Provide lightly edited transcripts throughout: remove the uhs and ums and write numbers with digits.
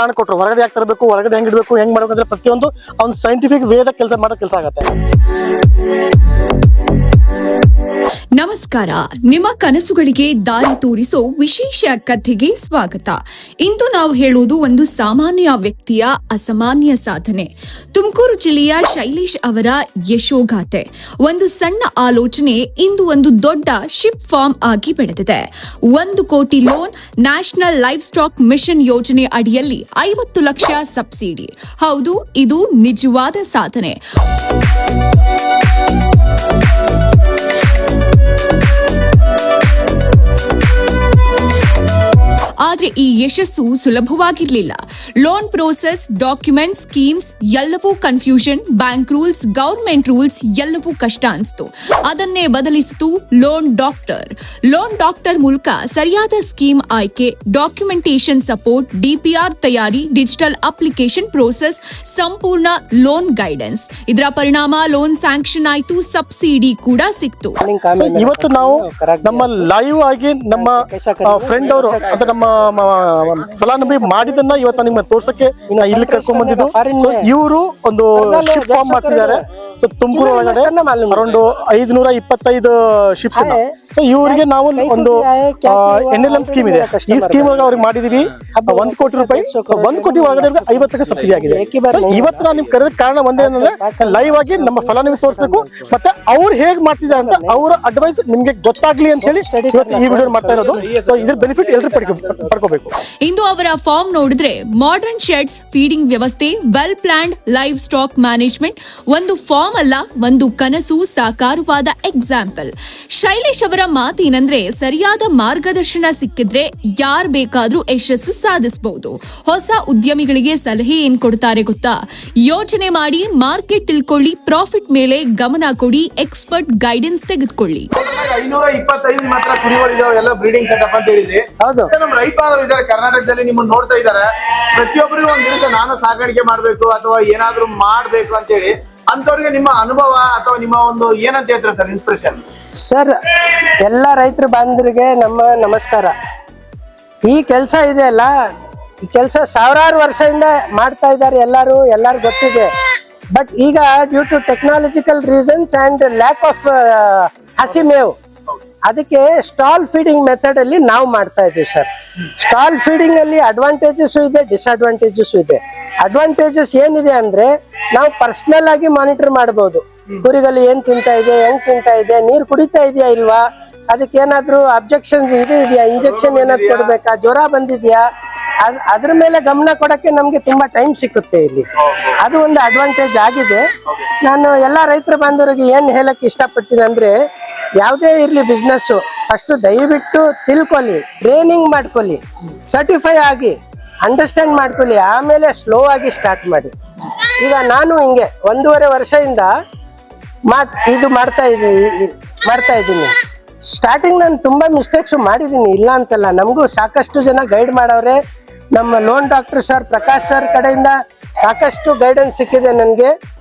ಕಾರಣ ಕೊಟ್ಟರು ಹೊರಗಡೆ ಯಾಕೆ ತರಬೇಕು, ಹೊರಗಡೆ ಹೆಂಗ್ ಇಡಬೇಕು, ಹೆಂಗ್ ಮಾಡಬೇಕು ಅಂದ್ರೆ ಪ್ರತಿಯೊಂದು ಅವ್ನ ಸೈಂಟಿಫಿಕ್ ವೇದ ಮಾಡೋ ಕೆಲಸ ಆಗುತ್ತೆ. ನಮಸ್ಕಾರ, ನಿಮ್ಮ ಕನಸುಗಳಿಗೆ ದಾರಿ ತೋರಿಸೋ ವಿಶೇಷ ಕಥೆಗೆ ಸ್ವಾಗತ. ಇಂದು ನಾವು ಹೇಳುವುದು ಒಂದು ಸಾಮಾನ್ಯ ವ್ಯಕ್ತಿಯ ಅಸಾಮಾನ್ಯ ಸಾಧನೆ. ತುಮಕೂರು ಜಿಲ್ಲೆಯ ಶೈಲೇಶ್ ಅವರ ಯಶೋಗಾಥೆ. ಒಂದು ಸಣ್ಣ ಆಲೋಚನೆ ಇಂದು ಒಂದು ದೊಡ್ಡ ಶಿಪ್ ಫಾರ್ಮ್ ಆಗಿ ಬೆಳೆದಿದೆ. 1 ಕೋಟಿ loan, national life stock mission ಯೋಜನೆ ಅಡಿಯಲ್ಲಿ 50 ಲಕ್ಷ ಸಬ್ಸಿಡಿ. ಹೌದು, ಇದು ನಿಜವಾದ ಸಾಧನೆ. ಆದ್ರೆ ಈ ಯಶಸ್ಸು ಸುಲಭವಾಗಿರ್ಲಿಲ್ಲ. ಲೋನ್ ಪ್ರೋಸೆಸ್, ಡಾಕ್ಯುಮೆಂಟ್, ಸ್ಕೀಮ್ಸ್ ಎಲ್ಲವೂ confusion. Bank rules, government rules ಎಲ್ಲವೂ ಕಷ್ಟ ಅನ್ಸ್ತು. ಅದನ್ನೇ ಬದಲಿಸಿತು ಲೋನ್ ಡಾಕ್ಟರ್ ಮೂಲಕ ಸರಿಯಾದ ಸ್ಕೀಮ್ ಆಯ್ಕೆ, ಡಾಕ್ಯುಮೆಂಟೇಶನ್ ಸಪೋರ್ಟ್, DPR ತಯಾರಿ, ಡಿಜಿಟಲ್ ಅಪ್ಲಿಕೇಶನ್ ಪ್ರೋಸೆಸ್, ಸಂಪೂರ್ಣ ಲೋನ್ ಗೈಡೆನ್ಸ್. ಇದರ ಪರಿಣಾಮ ಲೋನ್ ಸ್ಯಾಂಕ್ಷನ್ ಆಯ್ತು, ಸಬ್ಸಿಡಿ ಕೂಡ ಸಿಕ್ತು. ಇವತ್ತು ನಾವು ನಮ್ಮ ಲೈವ್ ಆಗಿ ನಮ್ಮ ಫ್ರೆಂಡ್ ಅವರು ಅಂದ್ರೆ ನಮ್ಮ ಫಲಾನುಭವಿ ಮಾಡಿದನ್ನ ಇವತ್ತು ನಿಮ್ಗೆ ತೋರ್ಸಕ್ಕೆ ಇಲ್ಲಿ ಕರ್ಕೊಂಡ್ ಬಂದಿದ್ದು. ಇವರು ಒಂದು ಶಿಪ್ ಫಾರ್ಮ್ ಮಾಡ್ತಿದ್ದಾರೆ. ಸೊ ತುಮಕೂರು ಒಳಗಡೆ ಅರೌಂಡ್ 525 ಶಿಪ್ಸ್. ಸೊ ಇವರಿಗೆ ನಾವು ಒಂದು NLM ಸ್ಕೀಮ್ ಇದೆ. ಈ ಸ್ಕೀಮ್ ಒಳಗೆ ಅವ್ರಿಗೆ ಮಾಡಿದೀವಿ 1 ಕೋಟಿ ರೂಪಾಯಿ. 1 ಕೋಟಿ ಒಳಗಡೆ 50 ಸಬ್ಸಿಡಿ ಆಗಿದೆ. ಇವತ್ತು ನಾನು ನಿಮ್ಗೆ ಕರೆದ ಕಾರಣ ಒಂದೇನಂದ್ರೆ ಲೈವ್ ಆಗಿ ನಮ್ಮ ಫಲಾನುಭವಿ ತೋರಿಸಬೇಕು, ಮತ್ತೆ ಅವ್ರು ಹೇಗ್ ಮಾಡ್ತಿದ್ದಾರೆ ಅಂತ ಅವರ ಅಡ್ವೈಸ್ ನಿಮ್ಗೆ ಗೊತ್ತಾಗ್ಲಿ ಅಂತ ಹೇಳಿ ಈ ವಿಡಿಯೋ ಮಾಡ್ತಾ ಇರೋದು. ಸೊ ಇದ್ರ ಬೆನಿಫಿಟ್ ಎಲ್ಲರೂ ಪಡ್ಕೋಬೇಕು. ಇಂದು ಅವರ ಫಾರ್ಮ್ ನೋಡಿದ್ರೆ ಮಾಡರ್ನ್ ಶೆಡ್ಸ್, ಫೀಡಿಂಗ್ ವ್ಯವಸ್ಥೆ, well planned life stock management. ಒಂದು ಫಾರ್ಮ್ ಅಲ್ಲ, ಒಂದು ಕನಸು ಸಾಕಾರವಾದ ಎಕ್ಸಾಂಪಲ್. ಶೈಲೇಶ್ ಅವರ ಮಾತೇನಂದ್ರೆ, ಸರಿಯಾದ ಮಾರ್ಗದರ್ಶನ ಸಿಕ್ಕಿದ್ರೆ ಯಾರ್ ಬೇಕಾದ್ರೂ ಯಶಸ್ಸು ಸಾಧಿಸಬಹುದು. ಹೊಸ ಉದ್ಯಮಿಗಳಿಗೆ ಸಲಹೆ ಏನ್ ಕೊಡ್ತಾರೆ ಗೊತ್ತಾ? ಯೋಚನೆ ಮಾಡಿ, ಮಾರ್ಕೆಟ್ ತಿಳ್ಕೊಳ್ಳಿ, ಪ್ರಾಫಿಟ್ ಮೇಲೆ ಗಮನ ಕೊಡಿ, ಎಕ್ಸ್ಪರ್ಟ್ ಗೈಡೆನ್ಸ್ ತೆಗೆದುಕೊಳ್ಳಿ. 525 ಮಾತ್ರ ಕುರಿಗಳಿದಾವೆ, ಎಲ್ಲ ಬ್ರೀಡಿಂಗ್ ಸೆಟಪ್ ಅಂತ ಹೇಳಿದ್ರಿ. ನಮ್ಮ ರೈತರು ಇದಾರೆ ಕರ್ನಾಟಕದಲ್ಲಿ, ನಿಮ್ಮನ್ನ ನೋಡ್ತಾ ಇದಾರೆ. ಪ್ರತಿಯೊಬ್ಬರಿಗೂ ಒಂದಿರುತ್ತೆ ನಾನು ಸಾಕಾಣಿಕೆ ಮಾಡ್ಬೇಕು ಅಥವಾ ಏನಾದ್ರೂ ಮಾಡ್ಬೇಕು ಅಂತ ಹೇಳಿ. ಅಂತವ್ರಿಗೆ ನಿಮ್ಮ ಅನುಭವ ಅಥವಾ ನಿಮ್ಮ ಒಂದು ಏನಂತ ಹೇಳ್ತಾರೆ ಸರ್ ಇನ್ಸ್ಪಿರೇಷನ್? ಸರ್, ಎಲ್ಲ ರೈತರ ಬಾಂಧವರಿಗೆ ನಮ್ಮ ನಮಸ್ಕಾರ. ಈ ಕೆಲಸ ಇದೆ ಅಲ್ಲ, ಈ ಕೆಲಸ ಸಾವಿರಾರು ವರ್ಷದಿಂದ ಮಾಡ್ತಾ ಇದ್ದಾರೆ, ಎಲ್ಲರೂ ಗೊತ್ತಿದೆ. ಬಟ್ ಈಗ due to technological reasons and lack of ಹಸಿ ಮೇವು, ಅದಕ್ಕೆ ಸ್ಟಾಲ್ ಫೀಡಿಂಗ್ ಮೆಥಡ್ ಅಲ್ಲಿ ನಾವು ಮಾಡ್ತಾ ಇದ್ದೀವಿ ಸರ್. ಸ್ಟಾಲ್ ಫೀಡಿಂಗ್ ಅಲ್ಲಿ ಅಡ್ವಾಂಟೇಜಸ್ ಇದೆ, ಡಿಸ್ಅಡ್ವಾಂಟೇಜಸ್ ಇದೆ. ಅಡ್ವಾಂಟೇಜಸ್ ಏನಿದೆ ಅಂದ್ರೆ ನಾವು ಪರ್ಸನಲ್ ಆಗಿ ಮಾನಿಟರ್ ಮಾಡಬಹುದು. ಕುರಿಗಳು ಏನ್ ತಿಂತಾ ಇದೆ, ಹೆಂಗ್ ತಿಂತಾ ಇದೆ, ನೀರ್ ಕುಡಿತಾ ಇದೆಯಾ ಇಲ್ವಾ, ಅದಕ್ಕೆ ಏನಾದ್ರು ಅಬ್ಜೆಕ್ಷನ್ಸ್ ಇದೆಯಾ, ಇಂಜೆಕ್ಷನ್ ಏನಾದ್ರು ಕೊಡ್ಬೇಕಾ, ಜ್ವರ ಬಂದಿದ್ಯಾ, ಅದ್ರ ಮೇಲೆ ಗಮನ ಕೊಡಕ್ಕೆ ನಮ್ಗೆ ತುಂಬಾ ಟೈಮ್ ಸಿಕ್ಕುತ್ತೆ ಇಲ್ಲಿ. ಅದು ಒಂದು ಅಡ್ವಾಂಟೇಜ್ ಆಗಿದೆ. ನಾನು ಎಲ್ಲಾ ರೈತರ ಬಾಂಧವರಿಗೆ ಏನ್ ಹೇಳಕ್ ಇಷ್ಟಪಡ್ತೀನಿ ಅಂದ್ರೆ, ಯಾವುದೇ ಇರ್ಲಿ ಬಿಸ್ನೆಸ್, ಫಸ್ಟ್ ದಯವಿಟ್ಟು ತಿಳ್ಕೊಳ್ಳಿ, ಟ್ರೈನಿಂಗ್ ಮಾಡ್ಕೊಳ್ಳಿ, ಸರ್ಟಿಫೈ ಆಗಿ ಅಂಡರ್ಸ್ಟ್ಯಾಂಡ್ ಮಾಡ್ಕೊಳ್ಳಿ, ಆಮೇಲೆ ಸ್ಲೋ ಆಗಿ ಸ್ಟಾರ್ಟ್ ಮಾಡಿ. ಈಗ ನಾನು ಹಿಂಗೆ 1.5 ವರ್ಷದಿಂದ ಇದು ಮಾಡ್ತಾ ಇದ್ದೀನಿ. ಸ್ಟಾರ್ಟಿಂಗ್ ನಾನು ತುಂಬಾ ಮಿಸ್ಟೇಕ್ಸ್ ಮಾಡಿದ್ದೀನಿ, ಇಲ್ಲ ಅಂತಲ್ಲ. ನಮಗೂ ಸಾಕಷ್ಟು ಜನ ಗೈಡ್ ಮಾಡವ್ರೆ. ನಮ್ಮ loan doctor sir, Prakash sir ಕಡೆಯಿಂದ ಸಾಕಷ್ಟು ಗೈಡೆನ್ಸ್ ಸಿಕ್ಕಿದೆ ನನಗೆ.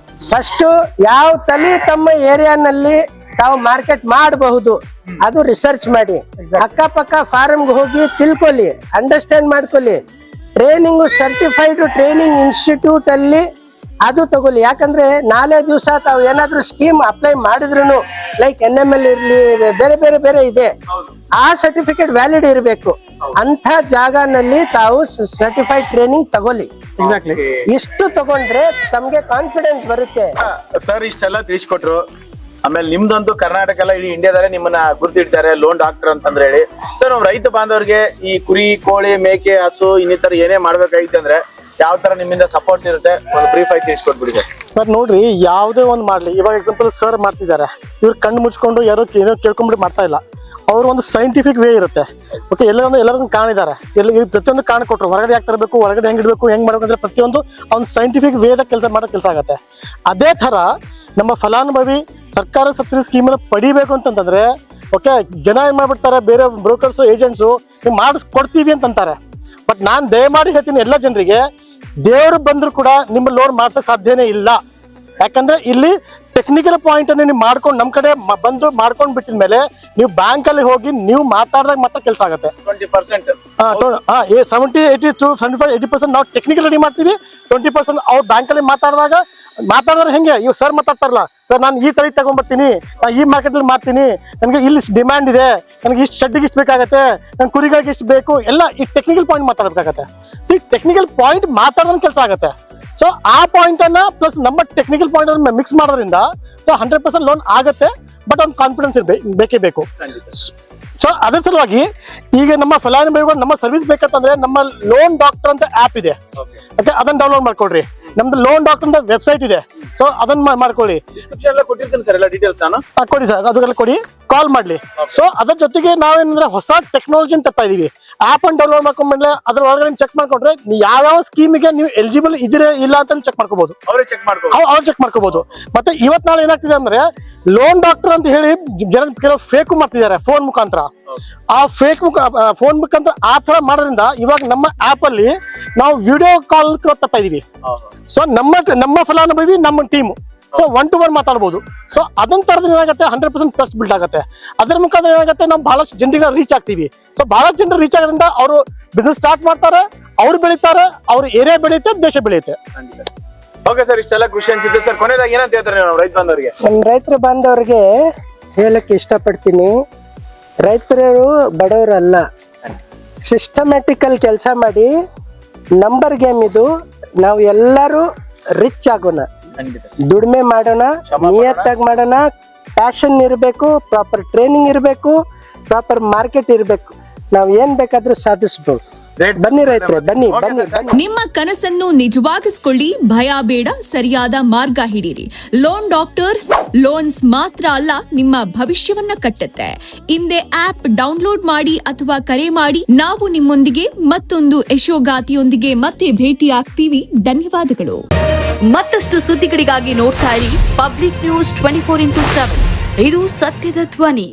ಫಸ್ಟ್ ಯಾವ ತಳಿ ತಮ್ಮ ಏರಿಯಾನಲ್ಲಿ ತಾವು ಮಾರ್ಕೆಟ್ ಮಾಡಬಹುದು ಅದು ರಿಸರ್ಚ್ ಮಾಡಿ, ಅಕ್ಕಪಕ್ಕ ಫಾರ್ಮ್ಗೆ ಹೋಗಿ ತಿಳ್ಕೊಳ್ಳಿ, ಅಂಡರ್ಸ್ಟ್ಯಾಂಡ್ ಮಾಡ್ಕೊಳ್ಳಿ. ಟ್ರೈನಿಂಗ್ ಸರ್ಟಿಫೈಡ್ ಟ್ರೈನಿಂಗ್ ಇನ್ಸ್ಟಿಟ್ಯೂಟ್ ಅಲ್ಲಿ ಅದು ತಗೊಳ್ಳಿ. ಯಾಕಂದ್ರೆ ನಾಳೆ ದಿವಸ ತಾವು ಏನಾದ್ರು ಸ್ಕೀಮ್ ಅಪ್ಲೈ ಮಾಡಿದ್ರು, ಲೈಕ್ NML ಇರ್ಲಿ, ಬೇರೆ ಇದೆ, ಆ ಸರ್ಟಿಫಿಕೇಟ್ ವ್ಯಾಲಿಡ್ ಇರಬೇಕು. ಅಂತ ಜಾಗನಲ್ಲಿ ತಾವು ಸರ್ಟಿಫೈಡ್ ಟ್ರೈನಿಂಗ್ ತಗೊಳ್ಳಿ. ಎಕ್ಸಾಕ್ಟ್ಲಿ. ಇಷ್ಟು ತಗೊಂಡ್ರೆ ತಮ್ಗೆ ಕಾನ್ಫಿಡೆನ್ಸ್ ಬರುತ್ತೆ. ಸರ್ ಇಷ್ಟೆಲ್ಲ ತಿಳಿಸ್ಕೊಟ್ರು. ಆಮೇಲೆ ನಿಮ್ದಂತೂ ಕರ್ನಾಟಕ ಎಲ್ಲ ಇಡೀ ಇಂಡಿಯಾದಲ್ಲೇ ನಿಮ್ಮನ್ನ ಗುರುತಿಡ್ತಾರೆ ಲೋನ್ ಡಾಕ್ಟರ್ ಅಂತಂದ್ರೆ ಹೇಳಿ. ಸರ್ ನಾವು ರೈತ ಬಾಂಧವರಿಗೆ ಈ ಕುರಿ, ಕೋಳಿ, ಮೇಕೆ, ಹಸು ಇನ್ನಿತರ ಏನೇ ಮಾಡ್ಬೇಕಾಗಿತ್ತು ಅಂದ್ರೆ ಯಾವ ತರ ನಿಮ್ಮಿಂದ ಸಪೋರ್ಟ್ ಇರುತ್ತೆ, ಒಂದು ಬ್ರೀಫ್ ಆಗಿ ತಿಳಿಸ್ಕೊಟ್ಬಿಡಿ ಸರ್. ನೋಡ್ರಿ, ಯಾವುದೇ ಒಂದು ಮಾಡ್ಲಿ, ಇವಾಗ ಎಕ್ಸಾಂಪಲ್ ಸರ್ ಮಾಡ್ತಿದ್ದಾರೆ, ಇವ್ರು ಕಣ್ಣು ಮುಚ್ಕೊಂಡು ಏನೋ ಕೇಳ್ಕೊಂಡ್ಬಿಟ್ಟು ಮಾಡ್ತಾ ಇಲ್ಲ. ಅವ್ರು ಒಂದು ಸೈಂಟಿಫಿಕ್ ವೇ ಇರುತ್ತೆ. ಓಕೆ, ಎಲ್ಲರಿಗೂ ಕಾಣಿದ್ದಾರೆ, ಪ್ರತಿಯೊಂದು ಕಾರಣ ಕೊಟ್ಟರು ಹೊರಗಡೆ ಯಾಕೆ ತರಬೇಕು, ಹೊರಗಡೆ ಹೆಂಗ್ ಇಡಬೇಕು, ಹೆಂಗ್ ಮಾಡ್ಬೇಕು ಅಂದ್ರೆ ಪ್ರತಿಯೊಂದು ಅವ್ನ ಸೈಂಟಿಫಿಕ್ ವೇದ ಮಾಡೋ ಕೆಲಸ ಆಗುತ್ತೆ. ಅದೇ ತರ ನಮ್ಮ ಫಲಾನುಭವಿ ಸರ್ಕಾರ ಸಬ್ಸಿಡಿ ಸ್ಕೀಮ್ ಪಡಿಬೇಕು ಅಂತಂದ್ರೆ, ಓಕೆ, ಜನ ಏನ್ ಮಾಡ್ಬಿಡ್ತಾರೆ, ಬೇರೆ ಬ್ರೋಕರ್ಸು, ಏಜೆಂಟ್ಸು ಮಾಡಿಸ್ಕೊಡ್ತೀವಿ ಅಂತಂತಾರೆ. ಬಟ್ ನಾನ್ ದಯಮಾಡಿ ಹೇಳ್ತೀನಿ ಎಲ್ಲ ಜನರಿಗೆ, ದೇವರು ಬಂದ್ರು ಕೂಡ ನಿಮ್ಮ ಲೋನ್ ಮಾಡ್ಸಕ್ ಸಾಧ್ಯನೇ ಇಲ್ಲ. ಯಾಕಂದ್ರೆ ಇಲ್ಲಿ ಟೆಕ್ನಿಕಲ್ ಪಾಯಿಂಟ್ ಅನ್ನು ನೀವು ಮಾಡ್ಕೊಂಡು ನಮ್ ಕಡೆ ಬಂದು ಮಾಡ್ಕೊಂಡ್ ಬಿಟ್ಟಿದ್ಮೇಲೆ ನೀವು ಬ್ಯಾಂಕ್ ಅಲ್ಲಿ ಹೋಗಿ ನೀವು ಮಾತಾಡಿದಾಗ ಮಾತ್ರ ಕೆಲಸ ಆಗುತ್ತೆ. 20%. 70-80 to 75-80% ನಾವು ಟೆಕ್ನಿಕಲ್ ರೆಡಿ ಮಾಡ್ತೀವಿ. 20% ಅವ್ರು ಬ್ಯಾಂಕ್ ಅಲ್ಲಿ ಮಾತಾಡಿದ್ರೆ ಹೆಂಗೆ ಇವ್ ಸರ್ ಮಾತಾಡ್ತಾರಲ್ಲ, ಸರ್ ನಾನು ಈ ತಳಿ ತಗೊಂಡ್ಬರ್ತೀನಿ, ನಾನು ಈ ಮಾರ್ಕೆಟ್ ಅಲ್ಲಿ ಮಾಡ್ತೀನಿ, ನನಗೆ ಇಲ್ಲಿ ಡಿಮ್ಯಾಂಡ್ ಇದೆ, ನನಗೆ ಇಷ್ಟು ಶೆಡ್ಡಿಗೆ ಇಷ್ಟು ಬೇಕಾಗತ್ತೆ, ನನ್ ಕುರಿಗಳಿಗೆ ಇಷ್ಟು ಬೇಕು, ಎಲ್ಲ ಈ ಟೆಕ್ನಿಕಲ್ ಪಾಯಿಂಟ್ ಮಾತಾಡಬೇಕಾಗತ್ತೆ. ಸೊ ಈ ಟೆಕ್ನಿಕಲ್ ಪಾಯಿಂಟ್ ಮಾತಾಡೋದ್ ಕೆಲಸ ಆಗುತ್ತೆ. ಸೊ ಆ ಪಾಯಿಂಟ್ ಅನ್ನ ಪ್ಲಸ್ ನಮ್ಮ ಟೆಕ್ನಿಕಲ್ ಪಾಯಿಂಟ್ ಅನ್ನ ಮಿಕ್ಸ್ ಮಾಡೋದ್ರಿಂದ ಸೊ 100% ಲೋನ್ ಆಗುತ್ತೆ. ಬಟ್ ಒಂದು ಕಾನ್ಫಿಡೆನ್ಸ್ ಬೇಕೇ ಬೇಕು. ಸೊ ಅದ್ರ ಸಲುವಾಗಿ ಈಗ ನಮ್ಮ ಫಲಾನುಭವಿಗಳು ನಮ್ಮ ಸರ್ವಿಸ್ ಬೇಕಂತಂದ್ರೆ ನಮ್ಮ ಲೋನ್ ಡಾಕ್ಟರ್ ಅಂತ ಆಪ್ ಇದೆ, ಓಕೆ, ಅದನ್ನ ಡೌನ್ಲೋಡ್ ಮಾಡ್ಕೊಳ್ರಿ. ನಮ್ದು ಲೋನ್ ಡಾಕ್ಟರ್ ಅಂತ ವೆಬ್ಸೈಟ್ ಇದೆ, ಸೊ ಅದನ್ನ ಮಾಡ್ಕೊಳ್ಳಿ. ಡಿಸ್ಕ್ರಿಪ್ಷನ್ ಎಲ್ಲ ಕೊಟ್ಟಿರ್ತೀನಿ ಸರ್ ಎಲ್ಲ ಡೀಟೇಲ್ಸ್ ನಾನು. ಕೊಡಿ ಸರ್, ಅದೆಲ್ಲ ಕೊಡಿ, ಕಾಲ್ ಮಾಡ್ಲಿ. ಸೊ ಅದ್ರ ಜೊತೆಗೆ ನಾವೇನಂದ್ರೆ ಹೊಸ ಟೆಕ್ನಾಲಜಿ ತರ್ತಾ ಇದೀವಿ. ಆಪ್ ಅನ್ನು ಡೌನ್ಲೋಡ್ ಮಾಡ್ಕೊಂಡ್ಮೇಲೆ ಅದ್ರ ಒಳಗಡೆ ಚೆಕ್ ಮಾಡ್ಕೊಂಡ್ರೆ ಯಾವ್ಯಾವ ಸ್ಕೀಮಿಗೆ ನೀವು ಎಲಿಜಿಬಲ್ ಇದ್ರೆ ಇಲ್ಲ ಅಂತ ಚೆಕ್ ಮಾಡ್ಕೋಬಹುದು. ಅವ್ರು ಚೆಕ್ ಮಾಡ್ಕೋಬಹುದು. ಮತ್ತೆ ಇವತ್ ನಾಳೆ ಏನಾಗ್ತಿದೆ ಅಂದ್ರೆ ಲೋನ್ ಡಾಕ್ಟರ್ ಅಂತ ಹೇಳಿ ಜನ ಕೆಲವು ಫೇಕ್ ಮಾಡ್ತಿದ್ದಾರೆ ಫೋನ್ ಮುಖಾಂತರ. ಆ ಫೋನ್ ಮುಖಾಂತರ ಆ ತರ ಮಾಡೋದ್ರಿಂದ ಇವಾಗ ನಮ್ಮ ಆಪ್ ಅಲ್ಲಿ ನಾವು ವಿಡಿಯೋ ಕಾಲ್ ತರ್ತಾ ಇದೀವಿ. ಸೊ ನಮ್ಮ ಫಲಾನುಭವಿ ನಮ್ಮ ಟೀಮ್ ಸೊ 1-to-1 ಮಾತಾಡ್ಬೋದು. ಸೊ ಅದನ್ನ ತರದಿಂದ ಏನಾಗುತ್ತೆ 100% ಟ್ರಸ್ಟ್ ಬಿಲ್ಡ್ ಆಗುತ್ತೆ. ಅದರ ಮುಖಾಂತರ ಏನಾಗುತ್ತೆ ನಾವು ಬಹಳಷ್ಟು ಜನರಿಗೆ ರೀಚ್ ಆಗ್ತೀವಿ. ಸೊ ಬಹಳಷ್ಟು ಜನರು ರೀಚ್ ಆಗೋದ್ರಿಂದ ಅವರು ಬಿಸ್ನೆಸ್ ಸ್ಟಾರ್ಟ್ ಮಾಡ್ತಾರೆ, ಅವ್ರು ಬೆಳೀತಾರೆ, ಅವ್ರ ಏರಿಯಾ ಬೆಳೆಯುತ್ತೆ, ದೇಶ ಬೆಳೆಯುತ್ತೆ. ಓಕೆ ಸರ್, ಇಷ್ಟೆಲ್ಲ ಖುಷಿ ಅನ್ಸುತ್ತೆ ಸರ್. ಕೊನೆಯದಾಗಿ ಏನಂತ ಹೇಳ್ತಾರೆ ನೀವು ರೈತ ಬಾಂಧವರಿಗೆ? ನಮ್ಮ ರೈತರ ಬಾಂಧವರಿಗೆ ಹೇಳಕ್ಕೆ ಇಷ್ಟಪಡ್ತೀನಿ, ರೈತರು ಬಡವರಲ್ಲ. ಸಿಸ್ಟಮ್ಯಾಟಿಕಲ್ ಕೆಲಸ ಮಾಡಿ, ನಂಬರ್ ಗೇಮ್ ಇದು. ನಾವು ಎಲ್ಲರೂ ರಿಚ್ ಆಗೋಣ, ದುಡಿಮೆ ಮಾಡೋಣ, ನಿಯತ್ತಾಗಿ ಮಾಡೋಣ, ಪ್ಯಾಷನ್ ಇರಬೇಕು, ಪ್ರಾಪರ್ ಟ್ರೈನಿಂಗ್ ಇರಬೇಕು, ಪ್ರಾಪರ್ ಮಾರ್ಕೆಟ್ ಇರಬೇಕು. ನಾವು ಏನ್ ಬೇಕಾದ್ರೂ ಸಾಧಿಸಬಹುದು. ಬನ್ನಿ ರೈತರೆ, ಬನ್ನಿ. ನಿಮ್ಮ ಕನಸನ್ನು ನಿಜವಾಗಿಸಿಕೊಳ್ಳಿ, ಭಯ ಬೇಡ, ಸರಿಯಾದ ಮಾರ್ಗ ಹಿಡೀರಿ. ಲೋನ್ ಡಾಕ್ಟರ್ಸ್ ಲೋನ್ಸ್ ಮಾತ್ರ ಅಲ್ಲ, ನಿಮ್ಮ ಭವಿಷ್ಯವನ್ನ ಕಟ್ಟುತ್ತೆ. ಹಿಂದೆ ಆಪ್ ಡೌನ್ಲೋಡ್ ಮಾಡಿ ಅಥವಾ ಕರೆ ಮಾಡಿ. ನಾವು ನಿಮ್ಮೊಂದಿಗೆ ಮತ್ತೊಂದು ಯಶೋಗಾತಿಯೊಂದಿಗೆ ಮತ್ತೆ ಭೇಟಿ ಆಗ್ತೀವಿ. ಧನ್ಯವಾದಗಳು. ಮತ್ತಷ್ಟು ಸುದ್ದಿಗಳಿಗಾಗಿ ನೋಡ್ತಾ ಇರಿ ಪಬ್ಲಿಕ್ ನ್ಯೂಸ್ 24x7. ಇದು ಸತ್ಯದ ಧ್ವನಿ.